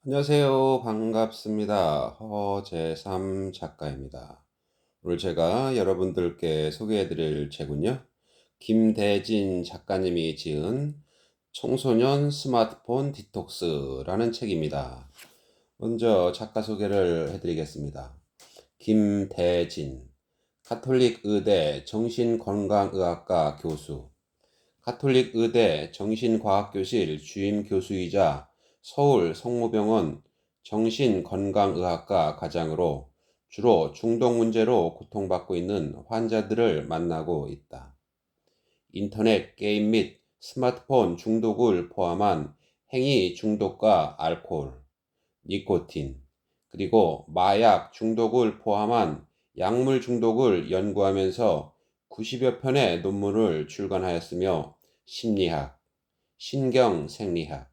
안녕하세요. 반갑습니다. 허재삼 작가입니다. 오늘 제가 여러분들께 소개해 드릴 책은요. 김대진 작가님이 지은 청소년 스마트폰 디톡스라는 책입니다. 먼저 작가 소개를 해 드리겠습니다. 김대진, 가톨릭 의대 정신건강의학과 교수, 가톨릭 의대 정신과학교실 주임 교수이자 서울 성모병원 정신건강의학과 과장으로 주로 중독 문제로 고통받고 있는 환자들을 만나고 있다. 인터넷 게임 및 스마트폰 중독을 포함한 행위 중독과 알코올, 니코틴, 그리고 마약 중독을 포함한 약물 중독을 연구하면서 90여 편의 논문을 출간하였으며 심리학, 신경생리학,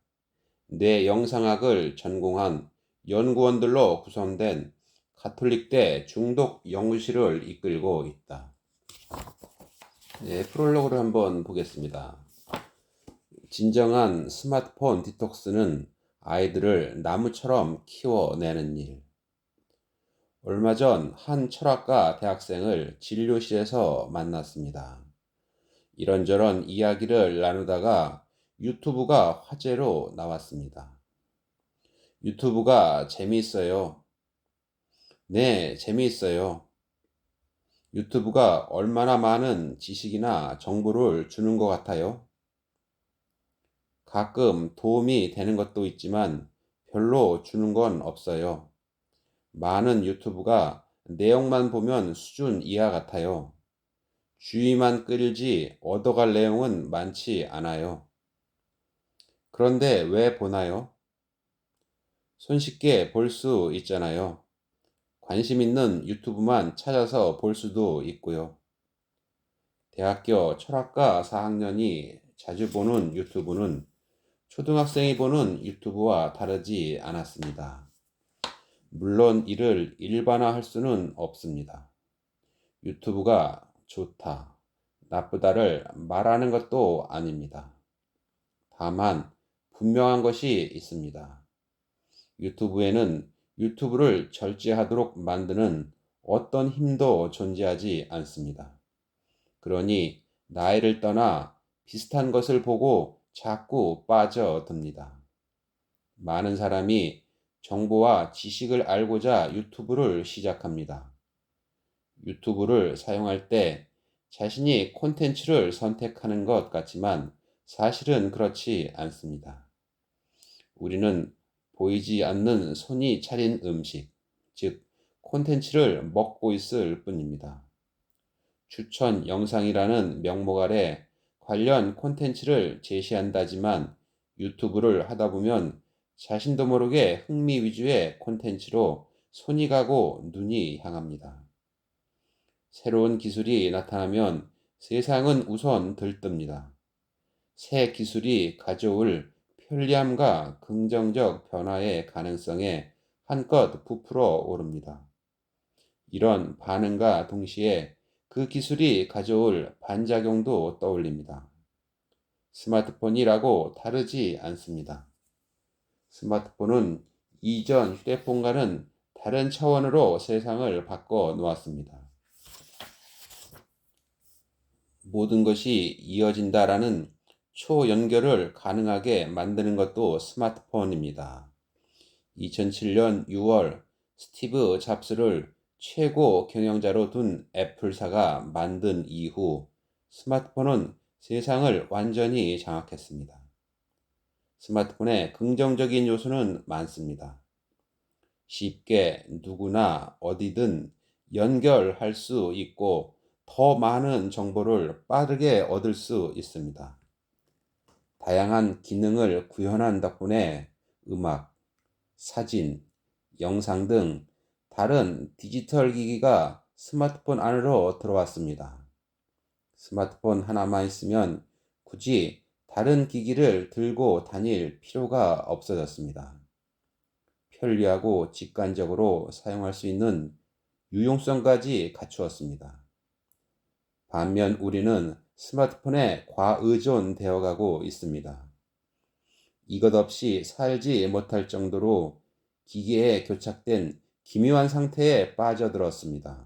뇌영상학을 전공한 연구원들로 구성된 가톨릭대 중독 연구실을 이끌고 있다. 네, 프롤로그를 한번 보겠습니다. 진정한 스마트폰 디톡스는 아이들을 나무처럼 키워내는 일. 얼마 전 한 철학과 대학생을 진료실에서 만났습니다. 이런저런 이야기를 나누다가 유튜브가 화제로 나왔습니다. 유튜브가 재미있어요. 네, 재미있어요. 유튜브가 얼마나 많은 지식이나 정보를 주는 것 같아요. 가끔 도움이 되는 것도 있지만 별로 주는 건 없어요. 많은 유튜브가 내용만 보면 수준 이하 같아요. 주의만 끌지 얻어갈 내용은 많지 않아요. 그런데 왜 보나요? 손쉽게 볼 수 있잖아요. 관심 있는 유튜브만 찾아서 볼 수도 있고요. 대학교 철학과 4학년이 자주 보는 유튜브는 초등학생이 보는 유튜브와 다르지 않았습니다. 물론 이를 일반화할 수는 없습니다. 유튜브가 좋다, 나쁘다를 말하는 것도 아닙니다. 다만 분명한 것이 있습니다. 유튜브에는 유튜브를 절제하도록 만드는 어떤 힘도 존재하지 않습니다. 그러니 나이를 떠나 비슷한 것을 보고 자꾸 빠져듭니다. 많은 사람이 정보와 지식을 알고자 유튜브를 시작합니다. 유튜브를 사용할 때 자신이 콘텐츠를 선택하는 것 같지만 사실은 그렇지 않습니다. 우리는 보이지 않는 손이 차린 음식, 즉 콘텐츠를 먹고 있을 뿐입니다. 추천 영상이라는 명목 아래 관련 콘텐츠를 제시한다지만 유튜브를 하다 보면 자신도 모르게 흥미 위주의 콘텐츠로 손이 가고 눈이 향합니다. 새로운 기술이 나타나면 세상은 우선 들뜹니다. 새 기술이 가져올 편리함과 긍정적 변화의 가능성에 한껏 부풀어 오릅니다. 이런 반응과 동시에 그 기술이 가져올 반작용도 떠올립니다. 스마트폰이라고 다르지 않습니다. 스마트폰은 이전 휴대폰과는 다른 차원으로 세상을 바꿔 놓았습니다. 모든 것이 이어진다라는 초연결을 가능하게 만드는 것도 스마트폰입니다. 2007년 6월 스티브 잡스를 최고 경영자로 둔 애플사가 만든 이후 스마트폰은 세상을 완전히 장악했습니다. 스마트폰의 긍정적인 요소는 많습니다. 쉽게 누구나 어디든 연결할 수 있고 더 많은 정보를 빠르게 얻을 수 있습니다. 다양한 기능을 구현한 덕분에 음악, 사진, 영상 등 다른 디지털 기기가 스마트폰 안으로 들어왔습니다. 스마트폰 하나만 있으면 굳이 다른 기기를 들고 다닐 필요가 없어졌습니다. 편리하고 직관적으로 사용할 수 있는 유용성까지 갖추었습니다. 반면 우리는 스마트폰에 과의존되어 가고 있습니다. 이것 없이 살지 못할 정도로 기기에 교착된 기묘한 상태에 빠져들었습니다.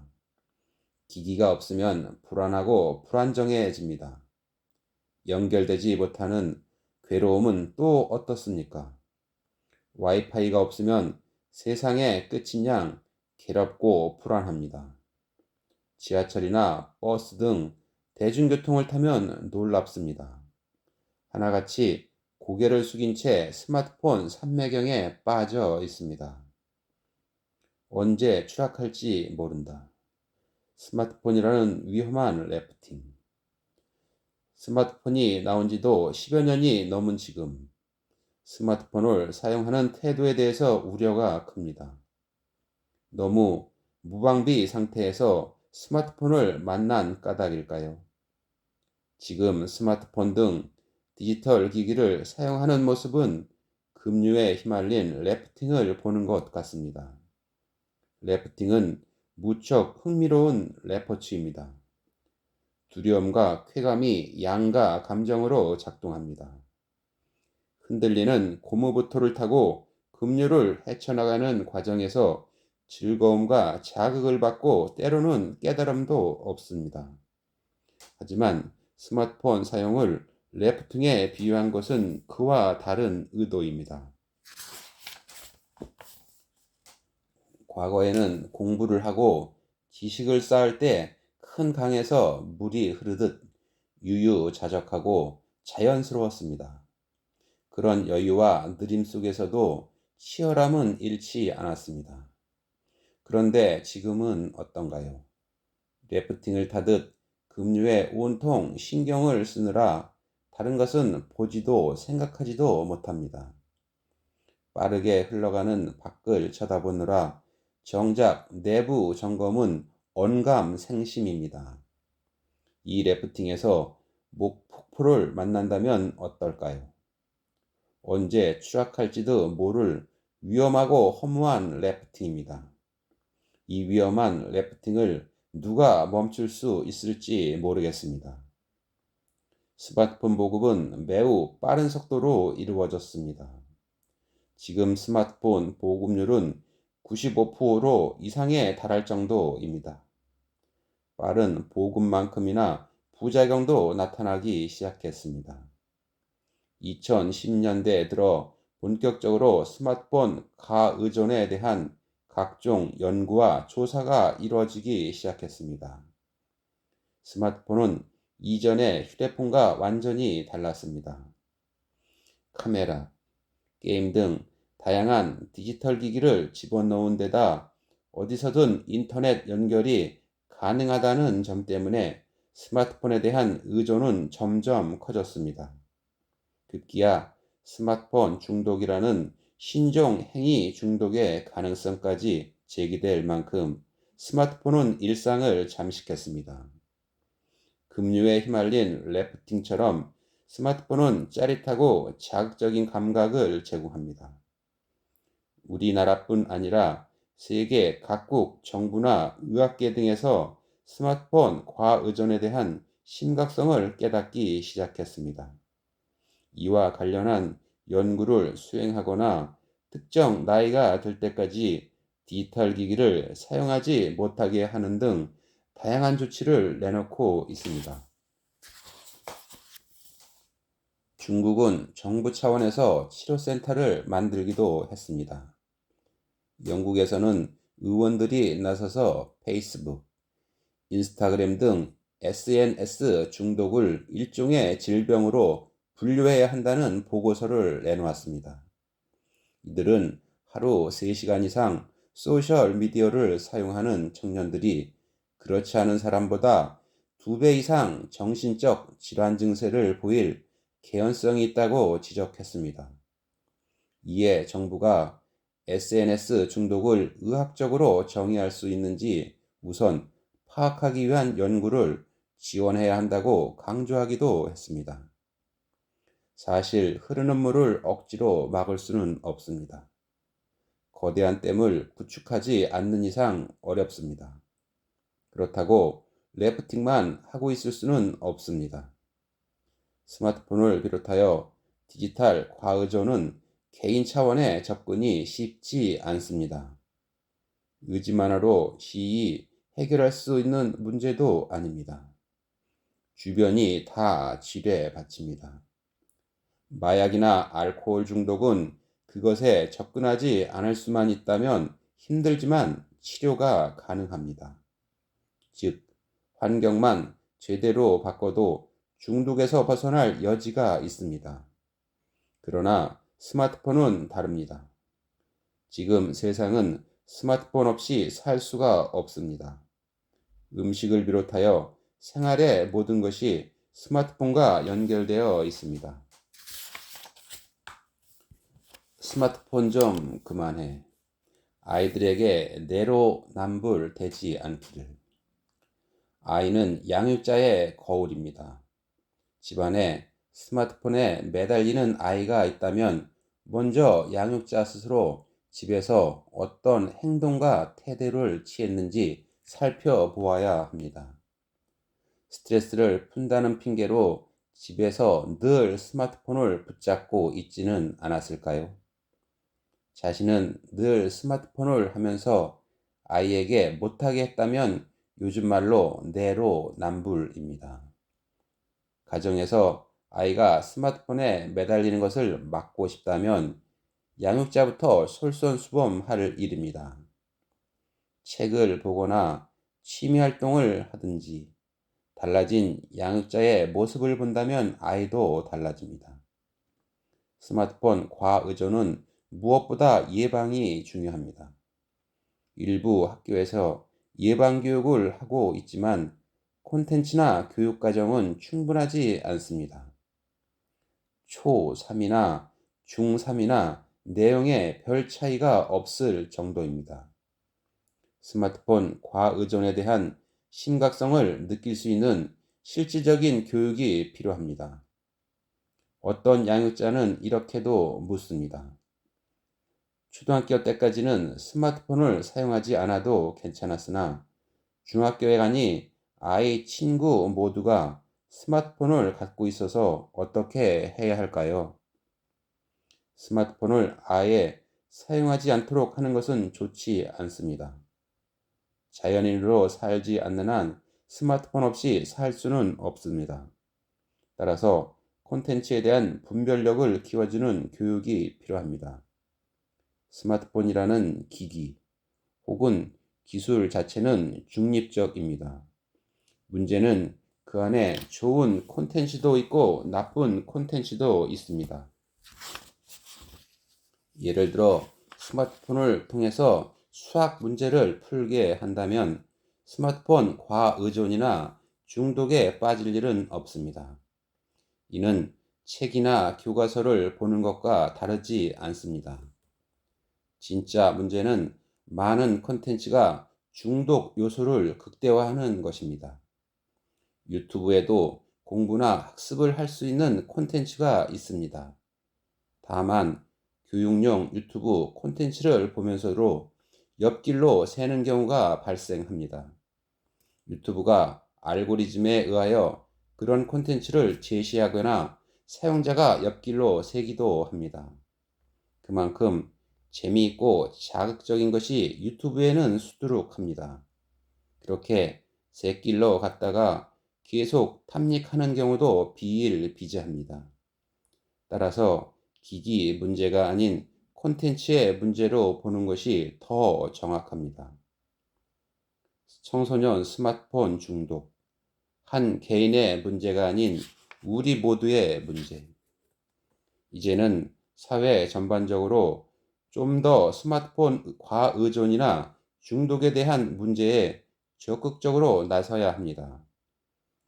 기기가 없으면 불안하고 불안정해집니다. 연결되지 못하는 괴로움은 또 어떻습니까? 와이파이가 없으면 세상의 끝인 양 괴롭고 불안합니다. 지하철이나 버스 등 대중교통을 타면 놀랍습니다. 하나같이 고개를 숙인 채 스마트폰 삼매경에 빠져 있습니다. 언제 추락할지 모른다. 스마트폰이라는 위험한 래프팅. 스마트폰이 나온 지도 10여 년이 넘은 지금 스마트폰을 사용하는 태도에 대해서 우려가 큽니다. 너무 무방비 상태에서 스마트폰을 만난 까닭일까요? 지금 스마트폰 등 디지털 기기를 사용하는 모습은 급류에 휘말린 래프팅을 보는 것 같습니다. 래프팅은 무척 흥미로운 레포츠입니다. 두려움과 쾌감이 양가 감정으로 작동합니다. 흔들리는 고무보트를 타고 급류를 헤쳐나가는 과정에서 즐거움과 자극을 받고 때로는 깨달음도 없습니다. 하지만 스마트폰 사용을 래프팅에 비유한 것은 그와 다른 의도입니다. 과거에는 공부를 하고 지식을 쌓을 때 큰 강에서 물이 흐르듯 유유자적하고 자연스러웠습니다. 그런 여유와 느림 속에서도 치열함은 잃지 않았습니다. 그런데 지금은 어떤가요? 래프팅을 타듯 급류에 온통 신경을 쓰느라 다른 것은 보지도 생각하지도 못합니다. 빠르게 흘러가는 밖을 쳐다보느라 정작 내부 점검은 언감생심입니다. 이 래프팅에서 목폭포를 만난다면 어떨까요? 언제 추락할지도 모를 위험하고 허무한 래프팅입니다. 이 위험한 래프팅을 누가 멈출 수 있을지 모르겠습니다. 스마트폰 보급은 매우 빠른 속도로 이루어졌습니다. 지금 스마트폰 보급률은 95% 이상에 달할 정도입니다. 빠른 보급만큼이나 부작용도 나타나기 시작했습니다. 2010년대에 들어 본격적으로 스마트폰 가의존에 대한 각종 연구와 조사가 이루어지기 시작했습니다. 스마트폰은 이전의 휴대폰과 완전히 달랐습니다. 카메라, 게임 등 다양한 디지털 기기를 집어넣은 데다 어디서든 인터넷 연결이 가능하다는 점 때문에 스마트폰에 대한 의존은 점점 커졌습니다. 급기야 스마트폰 중독이라는 신종 행위 중독의 가능성까지 제기될 만큼 스마트폰은 일상을 잠식했습니다. 급류에 휘말린 래프팅처럼 스마트폰은 짜릿하고 자극적인 감각을 제공합니다. 우리나라뿐 아니라 세계 각국 정부나 의학계 등에서 스마트폰 과의존에 대한 심각성을 깨닫기 시작했습니다. 이와 관련한 연구를 수행하거나 특정 나이가 될 때까지 디지털 기기를 사용하지 못하게 하는 등 다양한 조치를 내놓고 있습니다. 중국은 정부 차원에서 치료센터를 만들기도 했습니다. 영국에서는 의원들이 나서서 페이스북, 인스타그램 등 SNS 중독을 일종의 질병으로 분류해야 한다는 보고서를 내놓았습니다. 이들은 하루 3시간 이상 소셜미디어를 사용하는 청년들이 그렇지 않은 사람보다 2배 이상 정신적 질환 증세를 보일 개연성이 있다고 지적했습니다. 이에 정부가 SNS 중독을 의학적으로 정의할 수 있는지 우선 파악하기 위한 연구를 지원해야 한다고 강조하기도 했습니다. 사실 흐르는 물을 억지로 막을 수는 없습니다. 거대한 댐을 구축하지 않는 이상 어렵습니다. 그렇다고 래프팅만 하고 있을 수는 없습니다. 스마트폰을 비롯하여 디지털 과의존은 개인 차원의 접근이 쉽지 않습니다. 의지만으로 시의 해결할 수 있는 문제도 아닙니다. 주변이 다 지뢰밭입니다. 마약이나 알코올 중독은 그것에 접근하지 않을 수만 있다면 힘들지만 치료가 가능합니다. 즉, 환경만 제대로 바꿔도 중독에서 벗어날 여지가 있습니다. 그러나 스마트폰은 다릅니다. 지금 세상은 스마트폰 없이 살 수가 없습니다. 음식을 비롯하여 생활의 모든 것이 스마트폰과 연결되어 있습니다. 스마트폰 좀 그만해. 아이들에게 내로남불 되지 않기를. 아이는 양육자의 거울입니다. 집안에 스마트폰에 매달리는 아이가 있다면 먼저 양육자 스스로 집에서 어떤 행동과 태도를 취했는지 살펴보아야 합니다. 스트레스를 푼다는 핑계로 집에서 늘 스마트폰을 붙잡고 있지는 않았을까요? 자신은 늘 스마트폰을 하면서 아이에게 못하게 했다면 요즘 말로 내로남불입니다. 가정에서 아이가 스마트폰에 매달리는 것을 막고 싶다면 양육자부터 솔선수범할 일입니다. 책을 보거나 취미활동을 하든지 달라진 양육자의 모습을 본다면 아이도 달라집니다. 스마트폰 과의존은 무엇보다 예방이 중요합니다. 일부 학교에서 예방교육을 하고 있지만 콘텐츠나 교육과정은 충분하지 않습니다. 초3이나 중3이나 내용에 별 차이가 없을 정도입니다. 스마트폰 과의존에 대한 심각성을 느낄 수 있는 실질적인 교육이 필요합니다. 어떤 양육자는 이렇게도 묻습니다. 초등학교 때까지는 스마트폰을 사용하지 않아도 괜찮았으나 중학교에 가니 아이 친구 모두가 스마트폰을 갖고 있어서 어떻게 해야 할까요? 스마트폰을 아예 사용하지 않도록 하는 것은 좋지 않습니다. 자연인으로 살지 않는 한 스마트폰 없이 살 수는 없습니다. 따라서 콘텐츠에 대한 분별력을 키워주는 교육이 필요합니다. 스마트폰이라는 기기 혹은 기술 자체는 중립적입니다. 문제는 그 안에 좋은 콘텐츠도 있고 나쁜 콘텐츠도 있습니다. 예를 들어 스마트폰을 통해서 수학 문제를 풀게 한다면 스마트폰 과의존이나 중독에 빠질 일은 없습니다. 이는 책이나 교과서를 보는 것과 다르지 않습니다. 진짜 문제는 많은 콘텐츠가 중독 요소를 극대화하는 것입니다. 유튜브에도 공부나 학습을 할 수 있는 콘텐츠가 있습니다. 다만 교육용 유튜브 콘텐츠를 보면서도 옆길로 새는 경우가 발생합니다. 유튜브가 알고리즘에 의하여 그런 콘텐츠를 제시하거나 사용자가 옆길로 새기도 합니다. 그만큼 재미있고 자극적인 것이 유튜브에는 수두룩합니다. 그렇게 새길로 갔다가 계속 탐닉하는 경우도 비일비재합니다. 따라서 기기 문제가 아닌 콘텐츠의 문제로 보는 것이 더 정확합니다. 청소년 스마트폰 중독, 한 개인의 문제가 아닌 우리 모두의 문제. 이제는 사회 전반적으로 좀 더 스마트폰 과의존이나 중독에 대한 문제에 적극적으로 나서야 합니다.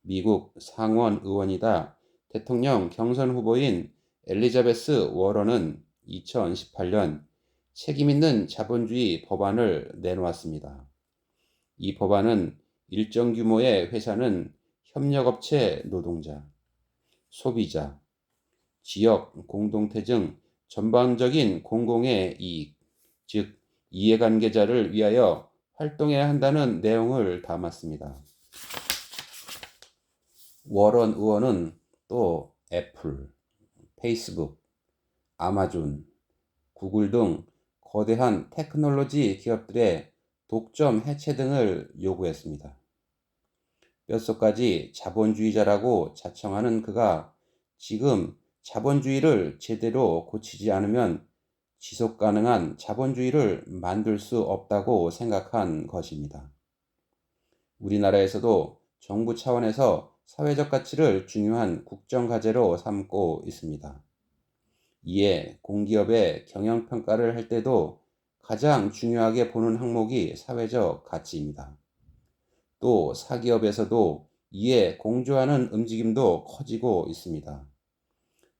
미국 상원 의원이다 대통령 경선 후보인 엘리자베스 워런은 2018년 책임있는 자본주의 법안을 내놓았습니다. 이 법안은 일정 규모의 회사는 협력업체 노동자, 소비자, 지역 공동체 등 전반적인 공공의 이익, 즉 이해관계자를 위하여 활동해야 한다는 내용을 담았습니다. 워런 의원은 또 애플, 페이스북, 아마존, 구글 등 거대한 테크놀로지 기업들의 독점 해체 등을 요구했습니다. 뼛속까지 자본주의자라고 자청하는 그가 지금 자본주의를 제대로 고치지 않으면 지속 가능한 자본주의를 만들 수 없다고 생각한 것입니다. 우리나라에서도 정부 차원에서 사회적 가치를 중요한 국정과제로 삼고 있습니다. 이에 공기업의 경영평가를 할 때도 가장 중요하게 보는 항목이 사회적 가치입니다. 또 사기업에서도 이에 공조하는 움직임도 커지고 있습니다.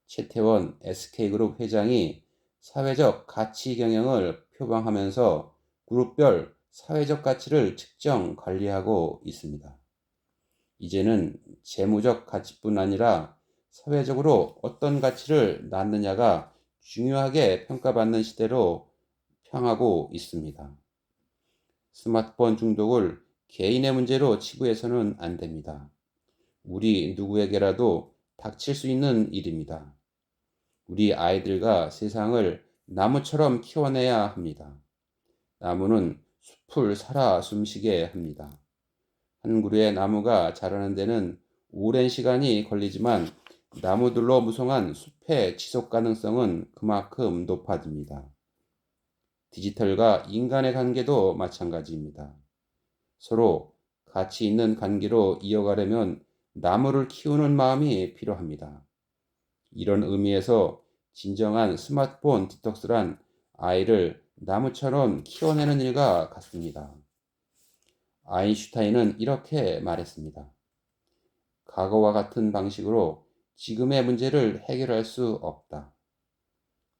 최태원 SK그룹 회장이 사회적 가치 경영을 표방하면서 그룹별 사회적 가치를 측정 관리하고 있습니다. 이제는 재무적 가치뿐 아니라 사회적으로 어떤 가치를 낳느냐가 중요하게 평가받는 시대로 향하고 있습니다. 스마트폰 중독을 개인의 문제로 치부해서는 안 됩니다. 우리 누구에게라도 닥칠 수 있는 일입니다. 우리 아이들과 세상을 나무처럼 키워내야 합니다. 나무는 숲을 살아 숨쉬게 합니다. 한 그루의 나무가 자라는 데는 오랜 시간이 걸리지만 나무들로 무성한 숲의 지속 가능성은 그만큼 높아집니다. 디지털과 인간의 관계도 마찬가지입니다. 서로 가치 있는 관계로 이어가려면 나무를 키우는 마음이 필요합니다. 이런 의미에서 진정한 스마트폰 디톡스란 아이를 나무처럼 키워내는 일과 같습니다. 아인슈타인은 이렇게 말했습니다. 과거와 같은 방식으로 지금의 문제를 해결할 수 없다.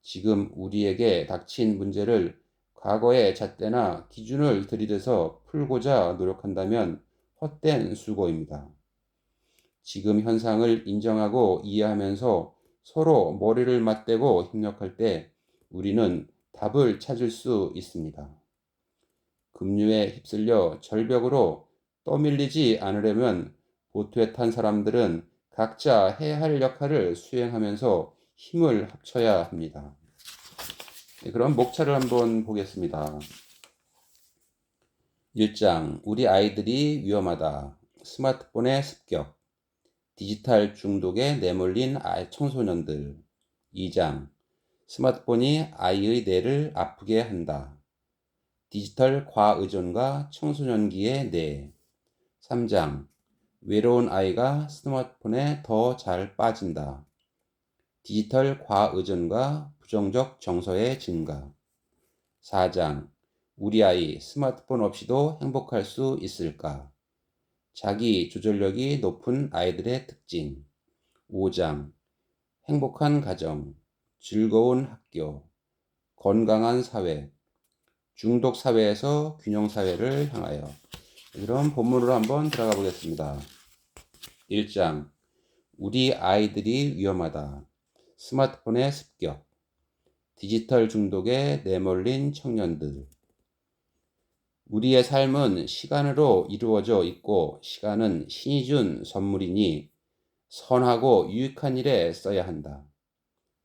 지금 우리에게 닥친 문제를 과거의 잣대나 기준을 들이대서 풀고자 노력한다면 헛된 수고입니다. 지금 현상을 인정하고 이해하면서 서로 머리를 맞대고 협력할 때 우리는 답을 찾을 수 있습니다. 급류에 휩쓸려 절벽으로 떠밀리지 않으려면 보트에 탄 사람들은 각자 해야 할 역할을 수행하면서 힘을 합쳐야 합니다. 그럼 목차를 한번 보겠습니다. 1장, 우리 아이들이 위험하다. 스마트폰의 습격. 디지털 중독에 내몰린 청소년들. 2장, 스마트폰이 아이의 뇌를 아프게 한다. 디지털 과의존과 청소년기의 뇌. 3장, 외로운 아이가 스마트폰에 더 잘 빠진다. 디지털 과의존과 부정적 정서의 증가. 4장, 우리 아이 스마트폰 없이도 행복할 수 있을까? 자기 조절력이 높은 아이들의 특징. 5장, 행복한 가정, 즐거운 학교, 건강한 사회, 중독 사회에서 균형 사회를 향하여. 그럼 본문으로 한번 들어가 보겠습니다. 1장, 우리 아이들이 위험하다. 스마트폰의 습격. 디지털 중독에 내몰린 청년들. 우리의 삶은 시간으로 이루어져 있고 시간은 신이 준 선물이니 선하고 유익한 일에 써야 한다.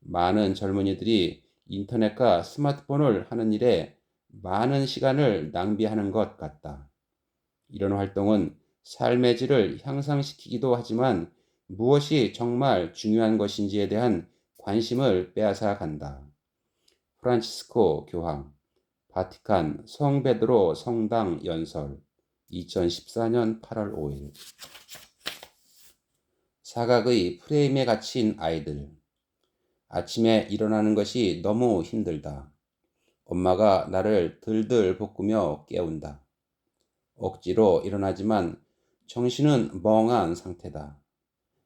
많은 젊은이들이 인터넷과 스마트폰을 하는 일에 많은 시간을 낭비하는 것 같다. 이런 활동은 삶의 질을 향상시키기도 하지만 무엇이 정말 중요한 것인지에 대한 관심을 빼앗아 간다. 프란치스코 교황, 바티칸 성 베드로 성당 연설, 2014년 8월 5일. 사각의 프레임에 갇힌 아이들. 아침에 일어나는 것이 너무 힘들다. 엄마가 나를 들들 볶으며 깨운다. 억지로 일어나지만 정신은 멍한 상태다.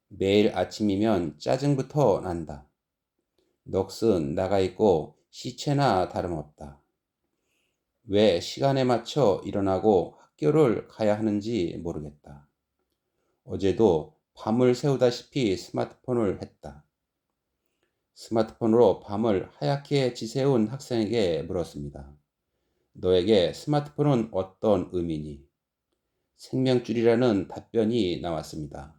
매일 아침이면 짜증부터 난다. 넋은 나가 있고 시체나 다름없다. 왜 시간에 맞춰 일어나고 학교를 가야 하는지 모르겠다. 어제도 밤을 새우다시피 스마트폰을 했다. 스마트폰으로 밤을 하얗게 지새운 학생에게 물었습니다. 너에게 스마트폰은 어떤 의미니? 생명줄이라는 답변이 나왔습니다.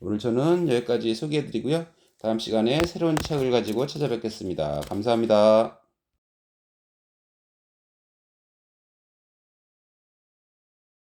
오늘 저는 여기까지 소개해드리고요. 다음 시간에 새로운 책을 가지고 찾아뵙겠습니다. 감사합니다.